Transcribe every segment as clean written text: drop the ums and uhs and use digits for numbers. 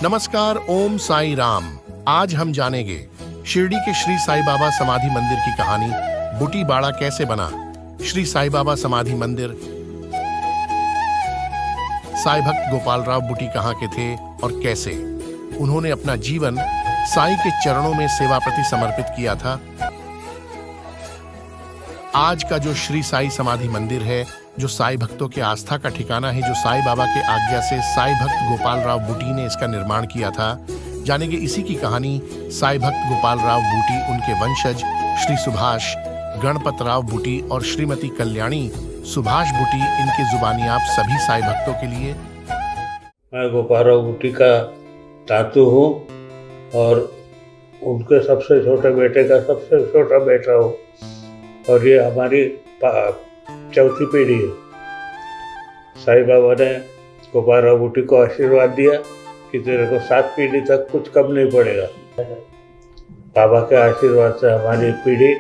नमस्कार, ओम साई राम। आज हम जानेंगे शिरडी के श्री साईं बाबा समाधि मंदिर की कहानी। बूटी बाड़ा कैसे बना। श्री साईं बाबा समाधि मंदिर। साई भक्त गोपाल राव बूटी कहाँ के थे और कैसे उन्होंने अपना जीवन साईं के चरणों में सेवा प्रति समर्पित किया था। आज का जो श्री साई समाधि मंदिर है, जो साई भक्तों के आस्था का ठिकाना है, जो साईं बाबा के आज्ञा से साई भक्त गोपाल राव बूटी ने इसका निर्माण किया था। जानेंगे इसी की कहानी। साई भक्त गोपाल राव बूटी, उनके वंशज श्री सुभाष गणपत राव बूटी और श्रीमती कल्याणी सुभाष बूटी, इनकी जुबानी आप सभी साई भक्तों के लिए। मैं गोपाल राव बूटी का तातू हूँ और उनके सबसे छोटे बेटे का सबसे छोटा बेटा हूँ और ये हमारी चौथी पीढ़ी है। साईं बाबा ने गोपाल राव बूटी को आशीर्वाद दिया कि तेरे को 7 पीढ़ी तक कुछ कम नहीं पड़ेगा। बाबा के आशीर्वाद से हमारी पीढ़ी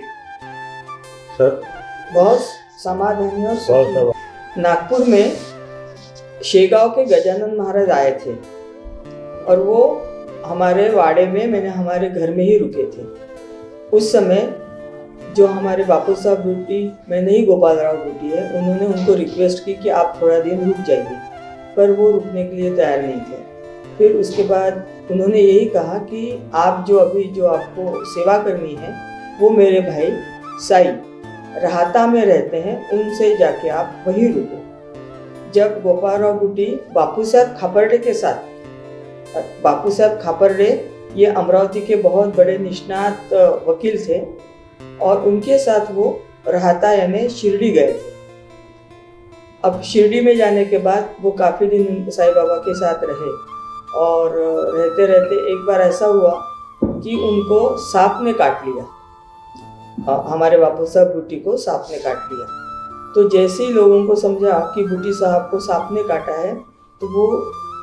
बहुत समाधानी और सुखी। नागपुर में शेगांव के गजानन महाराज आए थे और वो हमारे वाड़े में, मैंने हमारे घर में ही रुके थे। उस समय जो हमारे बापू साहब बूटी, मैं नहीं गोपाल राव बूटी है, उन्होंने उनको रिक्वेस्ट की कि आप थोड़ा दिन रुक जाइए, पर वो रुकने के लिए तैयार नहीं थे। फिर उसके बाद उन्होंने यही कहा कि आप जो आपको सेवा करनी है वो मेरे भाई साई राहता में रहते हैं, उनसे जाके आप वहीं रुको। जब गोपाल राव बूटी बापू साहब खापर्डे के साथ, बापू साहब खापर्डे ये अमरावती के बहुत बड़े निष्णात वकील थे और उनके साथ वो राहता यानी शिरडी गए थे। अब शिरडी में जाने के बाद वो काफ़ी दिन साईं बाबा के साथ रहे और रहते रहते एक बार ऐसा हुआ कि उनको सांप ने काट लिया। हमारे बापू साहब बूटी को सांप ने काट लिया। तो जैसे ही लोगों को समझा कि बूटी साहब को सांप ने काटा है तो वो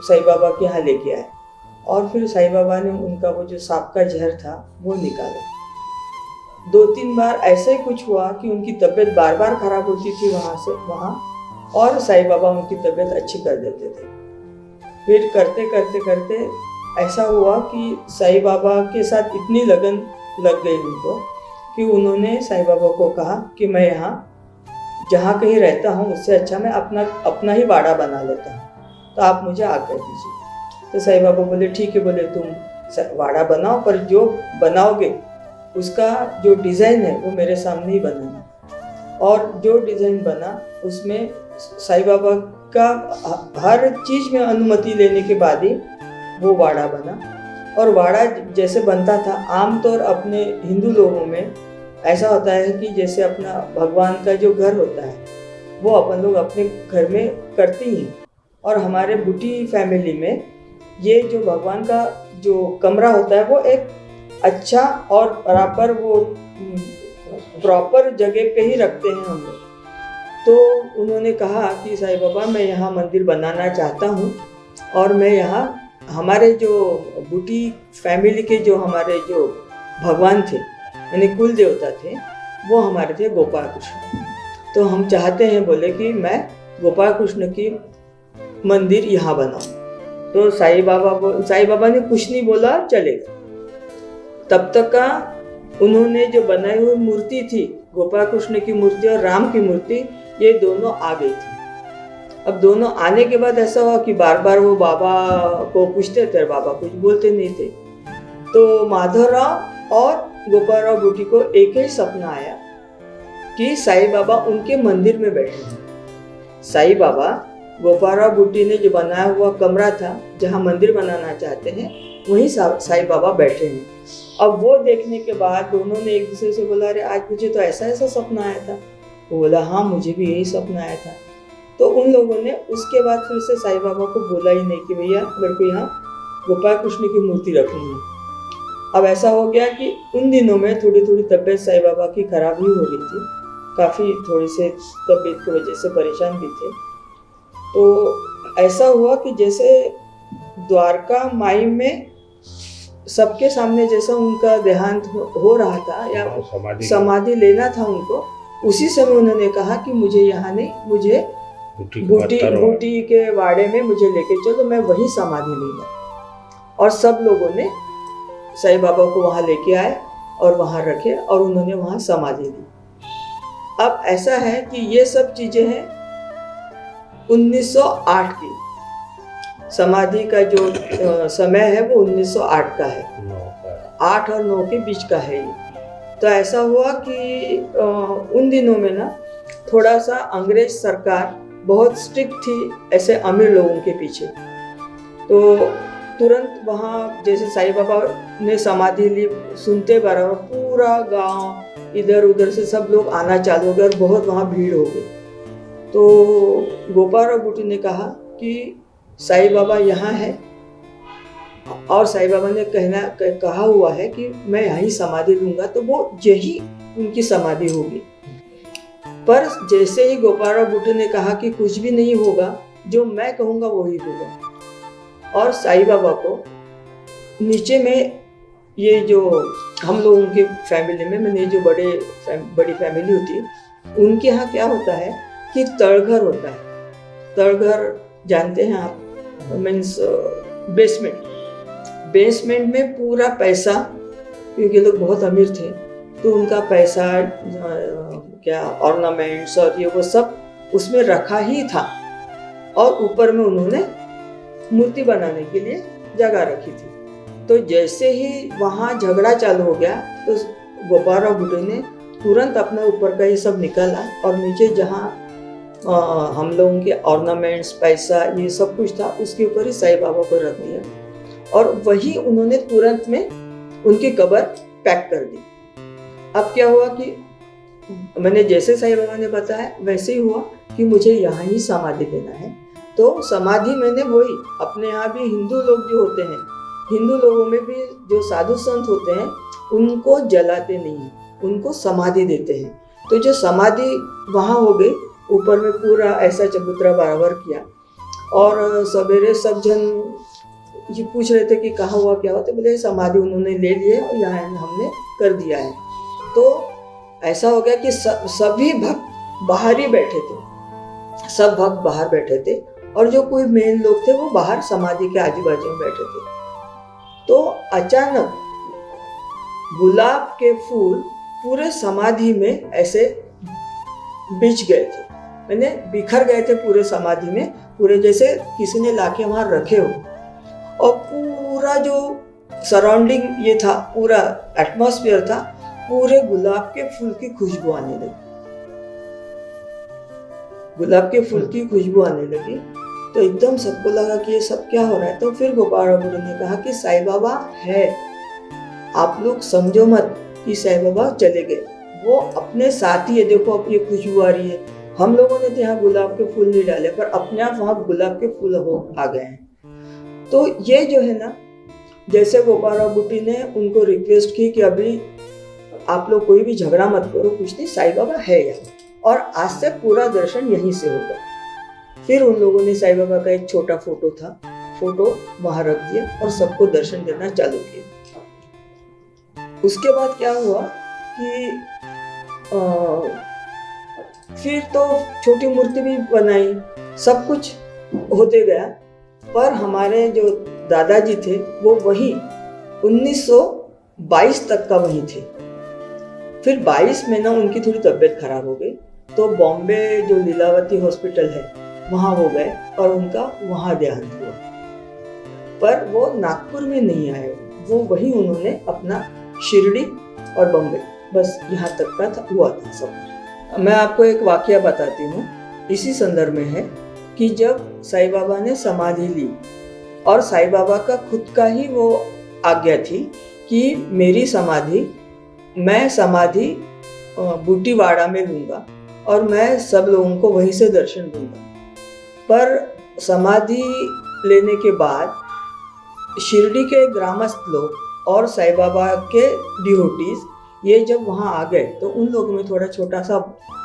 साईं बाबा के यहाँ लेके आए और फिर साईं बाबा ने उनका वो जो सांप का जहर था वो निकाला। 2-3 बार ऐसा ही कुछ हुआ कि उनकी तबीयत बार बार खराब होती थी वहाँ और साईं बाबा उनकी तबीयत अच्छी कर देते थे। फिर करते ऐसा हुआ कि साईं बाबा के साथ इतनी लगन लग गई उनको कि उन्होंने साईं बाबा को कहा कि मैं यहाँ जहाँ कहीं रहता हूँ उससे अच्छा मैं अपना ही वाड़ा बना लेता हूँ, तो आप मुझे आकर दीजिए। तो साईं बाबा बोले ठीक है, बोले तुम वाड़ा बनाओ, पर जो बनाओगे उसका जो डिज़ाइन है वो मेरे सामने ही बनाना। और जो डिज़ाइन बना उसमें साईं बाबा का हर चीज़ में अनुमति लेने के बाद ही वो वाड़ा बना। और वाड़ा जैसे बनता था, आमतौर अपने हिंदू लोगों में ऐसा होता है कि जैसे अपना भगवान का जो घर होता है वो अपन लोग अपने घर में करते ही हैं। और हमारे बूटी फैमिली में ये जो भगवान का जो कमरा होता है वो एक अच्छा और बराबर वो प्रॉपर जगह पे ही रखते हैं हम लोग। तो उन्होंने कहा कि साईं बाबा मैं यहाँ मंदिर बनाना चाहता हूँ और मैं यहाँ हमारे जो बूटी फैमिली के जो हमारे जो भगवान थे यानी कुल देवता थे वो हमारे थे गोपाल कृष्ण। तो हम चाहते हैं, बोले कि मैं गोपाल कृष्ण की मंदिर यहाँ बनाऊँ। तो साईं बाबा ने कुछ नहीं बोला, चलेगा। तब तक का उन्होंने जो बनाई हुई मूर्ति थी, गोपाल कृष्ण की मूर्ति और राम की मूर्ति, ये दोनों आ गई थी। अब दोनों आने के बाद ऐसा हुआ कि बार बार वो बाबा को पूछते थे, बाबा कुछ बोलते नहीं थे। तो माधवराव और गोपाल राव बूटी को एक ही सपना आया कि साईं बाबा उनके मंदिर में बैठे हैं। साईं बाबा गोपाल राव बूटी ने जो बनाया हुआ कमरा था जहाँ मंदिर बनाना चाहते हैं वहीं साईं बाबा बैठे हैं। अब वो देखने के बाद दोनों ने एक दूसरे से बोला, अरे आज मुझे तो ऐसा सपना आया था। वो बोला हाँ मुझे भी यही सपना आया था। तो उन लोगों ने उसके बाद फिर से साईं बाबा को बोला ही नहीं कि भैया मेरे को यहाँ गोपाल कृष्ण की मूर्ति रखनी है। अब ऐसा हो गया कि उन दिनों में थोड़ी तबीयत साईं बाबा की खराब ही हो रही थी, काफ़ी थोड़ी से तबीयत की वजह से परेशान भी थे। तो ऐसा हुआ कि जैसे द्वारका माई में सबके सामने जैसा उनका देहांत हो रहा था या समाधि लेना था उनको, उसी समय उन्होंने कहा कि मुझे यहाँ नहीं, मुझे बूटी के वाड़े में मुझे लेके चलो, मैं वही समाधि लूँगा। और सब लोगों ने साईं बाबा को वहाँ लेके आए और वहाँ रखे और उन्होंने वहाँ समाधि दी। अब ऐसा है कि ये सब चीज़ें हैं 1908 की। समाधि का जो समय है वो 1908 का है, 8 और 9 के बीच का है ये। तो ऐसा हुआ कि उन दिनों में ना थोड़ा सा अंग्रेज सरकार बहुत स्ट्रिक्ट थी ऐसे अमीर लोगों के पीछे। तो तुरंत वहाँ जैसे साईं बाबा ने समाधि ली, सुनते बराबर पूरा गांव इधर उधर से सब लोग आना चालू हो गए और बहुत वहाँ भीड़ हो गई। तो गोपालराव बूटी ने कहा कि साईं बाबा यहाँ है और साईं बाबा ने कहा हुआ है कि मैं यहीं समाधि लूँगा, तो वो यही उनकी समाधि होगी। पर जैसे ही गोपालराव बूटी ने कहा कि कुछ भी नहीं होगा, जो मैं कहूँगा वही होगा। और साईं बाबा को नीचे में ये जो हम लोगों की फैमिली में, मैंने जो बड़ी फैमिली होती है, उनके यहाँ क्या होता है कि तड़घर होता है। तड़घर जानते हैं आप, मीन्स बेसमेंट में पूरा पैसा, क्योंकि लोग बहुत अमीर थे तो उनका पैसा क्या ऑर्नामेंट्स और ये वो सब उसमें रखा ही था, और ऊपर में उन्होंने मूर्ति बनाने के लिए जगह रखी थी। तो जैसे ही वहाँ झगड़ा चालू हो गया तो गोपालराव बूटी ने तुरंत अपने ऊपर का ये सब निकाला और नीचे जहाँ हम लोगों के ऑर्नामेंट्स, पैसा, ये सब कुछ था, उसके ऊपर ही साईं बाबा को रख दिया और वही उन्होंने तुरंत में उनकी कब्र पैक कर दी। अब क्या हुआ कि मैंने जैसे साईं बाबा ने बताया वैसे ही हुआ कि मुझे यहाँ ही समाधि लेना है। तो समाधि मैंने वही, अपने यहाँ भी हिंदू लोग जो होते हैं, हिंदू लोगों में भी जो साधु संत होते हैं उनको जलाते नहीं, उनको समाधि देते हैं। तो जो समाधि वहाँ हो गई, ऊपर में पूरा ऐसा चबूतरा बराबर किया और सवेरे सब जन ये पूछ रहे थे कि कहाँ हुआ क्या हुआ, तो बोले समाधि उन्होंने ले लिए और यहाँ हमने कर दिया है। तो ऐसा हो गया कि सभी भक्त बाहर ही बैठे थे, सब भक्त बाहर बैठे थे और जो कोई मेन लोग थे वो बाहर समाधि के आजू बाजू में बैठे थे। तो अचानक गुलाब के फूल पूरे समाधि में ऐसे बिछ गए थे, मैंने बिखर गए थे पूरे समाधि में, पूरे जैसे किसी ने लाके वहाँ रखे हो। और पूरा जो सराउंडिंग ये था, पूरा एटमॉस्फेयर था, पूरे गुलाब के फूल की खुशबू आने लगी, गुलाब के फूल की खुशबू आने लगी। तो एकदम सबको लगा कि ये सब क्या हो रहा है। तो फिर गोपालराव बूटी ने कहा कि साईं बाबा है, आप लोग समझो मत कि साईं बाबा चले गए, वो अपने साथ ही है। देखो अब ये खुशबू आ रही है, हम लोगों ने तो यहाँ गुलाब के फूल नहीं डाले पर अपने आप वहाँ गुलाब के फूल आ गए हैं। तो ये जो है ना, जैसे गोपालराव बूटी ने उनको रिक्वेस्ट की कि अभी आप लोग कोई भी झगड़ा मत करो, कुछ नहीं, साईं बाबा है यहाँ और आज से पूरा दर्शन यहीं से होगा। फिर उन लोगों ने साईं बाबा का एक छोटा फोटो था, फोटो वहाँ रख दिया और सबको दर्शन देना चालू किया। उसके बाद क्या हुआ कि फिर तो छोटी मूर्ति भी बनाई, सब कुछ होते गया। पर हमारे जो दादाजी थे वो वही 1922 तक का वही थे। फिर 22 में ना उनकी थोड़ी तबीयत खराब हो गई, तो बॉम्बे जो लीलावती हॉस्पिटल है वहाँ हो गए और उनका वहाँ देहांत हुआ। पर वो नागपुर में नहीं आए, वो वही उन्होंने अपना शिरडी और बॉम्बे, बस यहाँ तक का हुआ था सब। मैं आपको एक वाकया बताती हूँ, इसी संदर्भ में है कि जब साईं बाबा ने समाधि ली और साईं बाबा का खुद का ही वो आज्ञा थी कि मेरी समाधि, मैं समाधि बूटीवाड़ा में लूँगा और मैं सब लोगों को वहीं से दर्शन दूंगा। पर समाधि लेने के बाद शिरडी के ग्रामस्थ लोग और साईं बाबा के डिवोटीज ये जब वहाँ आ गए तो उन लोगों में थोड़ा छोटा सा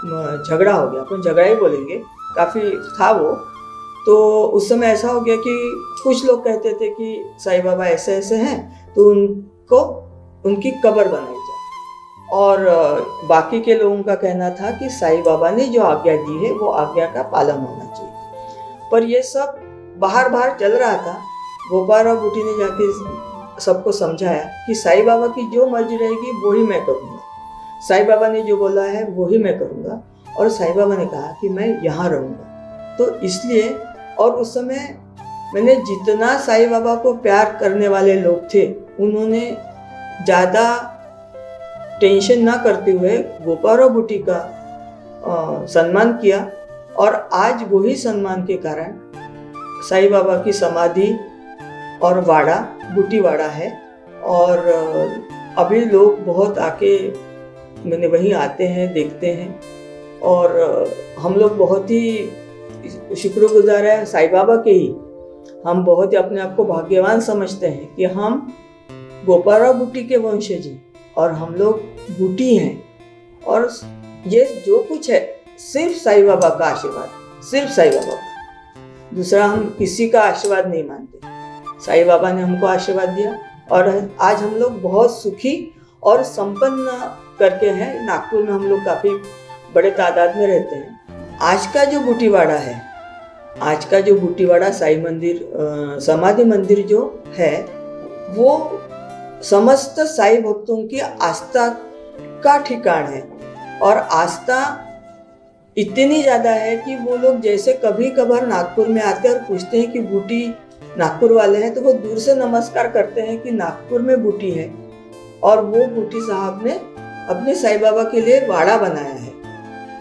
झगड़ा हो गया, अपन झगड़ा ही बोलेंगे, काफ़ी था वो। तो उस समय ऐसा हो गया कि कुछ लोग कहते थे कि साईं बाबा ऐसे ऐसे हैं तो उनको उनकी कब्र बनाई जाए, और बाकी के लोगों का कहना था कि साईं बाबा ने जो आज्ञा दी है वो आज्ञा का पालन होना चाहिए। पर ये सब बाहर चल रहा था गोपाल राव बूटी ने जाके सबको समझाया कि साईं बाबा की जो मर्जी रहेगी वही मैं करूँगा, साईं बाबा ने जो बोला है वही मैं करूँगा। और साईं बाबा ने कहा कि मैं यहाँ रहूँगा। तो इसलिए, और उस समय मैंने जितना साईं बाबा को प्यार करने वाले लोग थे, उन्होंने ज़्यादा टेंशन ना करते हुए गोपाल राव बूटी का सम्मान किया। और आज वही सम्मान के कारण साईं बाबा की समाधि और वाड़ा बूटी वाड़ा है। और अभी लोग बहुत आके मैंने वहीं आते हैं, देखते हैं। और हम लोग बहुत ही शुक्रगुजार है साईं बाबा के ही। हम बहुत ही अपने आप को भाग्यवान समझते हैं कि हम गोपाल राव बूटी के वंशज हैं और हम लोग बूटी हैं। और ये जो कुछ है सिर्फ साईं बाबा का आशीर्वाद, सिर्फ साईं बाबा का, दूसरा हम किसी का आशीर्वाद नहीं मानते। साईं बाबा ने हमको आशीर्वाद दिया और आज हम लोग बहुत सुखी और संपन्न करके हैं। नागपुर में हम लोग काफ़ी बड़े तादाद में रहते हैं। आज का जो बूटीवाड़ा है, आज का जो बूटीवाड़ा साईं मंदिर समाधि मंदिर जो है, वो समस्त साईं भक्तों की आस्था का ठिकान है। और आस्था इतनी ज़्यादा है कि वो लोग जैसे कभी कभार नागपुर में आते हैं और पूछते हैं कि बूटी नागपुर वाले हैं, तो वो दूर से नमस्कार करते हैं कि नागपुर में बूटी है। और वो बूटी साहब ने अपने साईं बाबा के लिए वाड़ा बनाया है।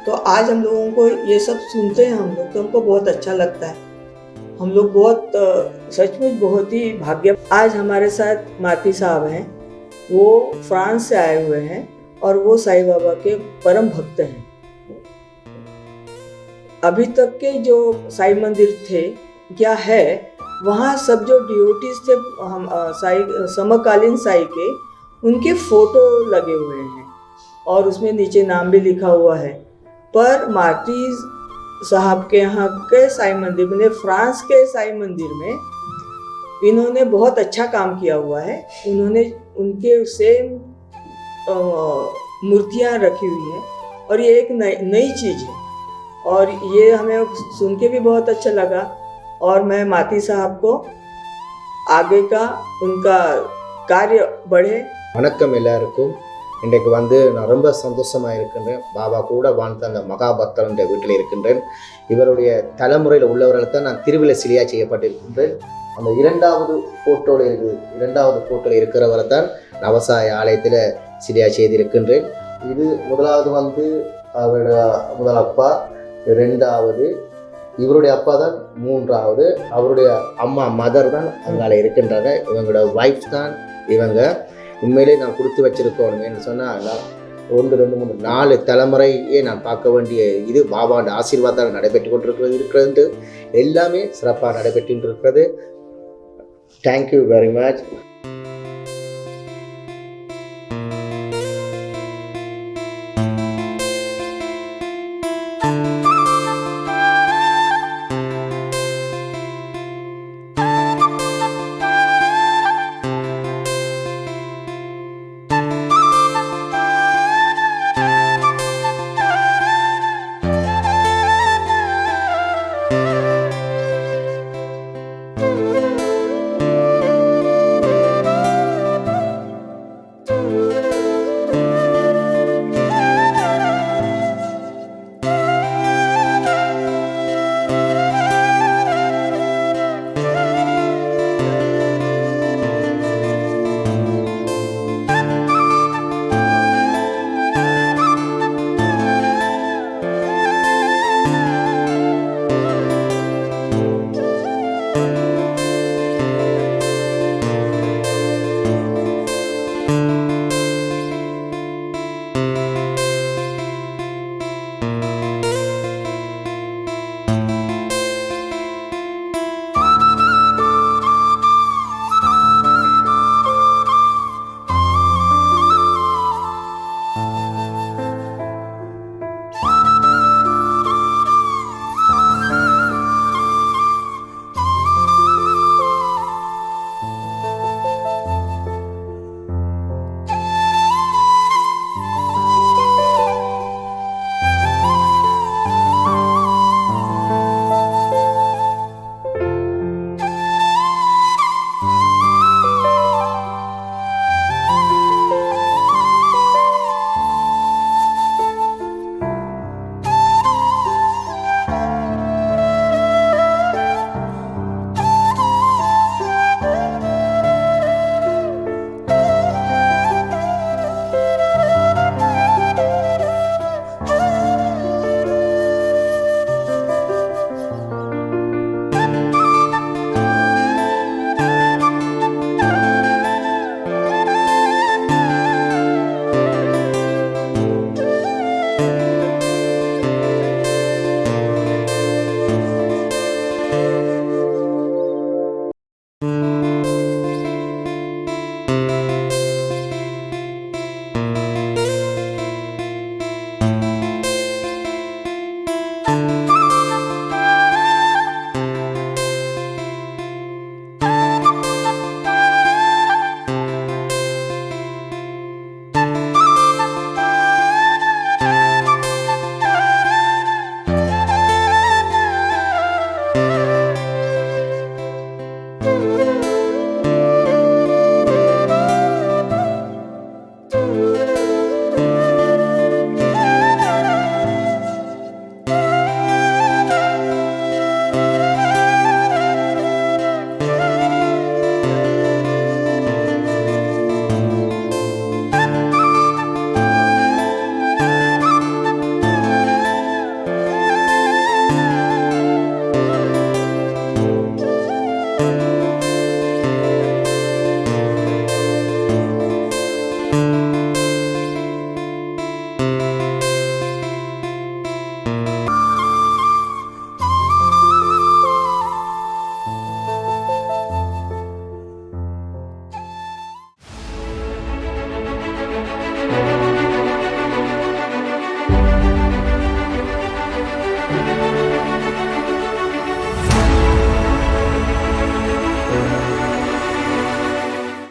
तो आज हम लोगों को ये सब सुनते हैं हम लोग, तो हमको बहुत अच्छा लगता है। हम लोग बहुत सचमुच बहुत ही भाग्य। आज हमारे साथ माती साहब हैं, वो फ्रांस से आए हुए हैं और वो साईं बाबा के परम भक्त हैं। अभी तक के जो साईं मंदिर थे क्या है, वहाँ सब जो डिवोटीज थे हम साईं समकालीन साईं के, उनके फोटो लगे हुए हैं और उसमें नीचे नाम भी लिखा हुआ है। पर माती साहब के यहाँ के साईं मंदिर में, फ्रांस के साईं मंदिर में इन्होंने बहुत अच्छा काम किया हुआ है। उन्होंने उनके सेम मूर्तियाँ रखी हुई हैं और ये एक नई चीज़ है और ये हमें सुन के भी बहुत अच्छा लगा। और मैं माती साहब को आगे का उनका कार्य बढ़े। வணக்கம் எல்லாருக்கும். இன்றைக்கு நான் ரொம்ப சந்தோஷமாக இருக்கின்றேன். பாபா கூட வாழ்ந்த அந்த மகாபக்தருடைய வீட்டில் இருக்கின்றேன். இவருடைய தலைமுறையில் உள்ளவர்களை தான் நான் திருவிழா சிலையாக செய்யப்பட்டிருக்கின்றேன். அந்த இரண்டாவது ஃபோட்டோவில் இருக்கிறவரை தான் நவசாய ஆலயத்தில் சிலையாக செய்திருக்கின்றேன். இது முதலாவது அவருடைய முதல் அப்பா, இரண்டாவது இவருடைய அப்பா தான், மூன்றாவது அவருடைய அம்மா மதர் தான் அங்கால இருக்கின்றாங்க. இவங்களோட ஒய்ஃப் தான் இவங்க. உண்மையிலே நான் கொடுத்து வச்சிருக்கோம் என்று சொன்னால் 1 2 3 4 தலைமுறையே நான் பார்க்க வேண்டிய இது பாபாண்ட ஆசீர்வாதம் நடைபெற்று இருக்கிறது. எல்லாமே சிறப்பாக நடைபெற்று இருக்கிறது. Thank you very much.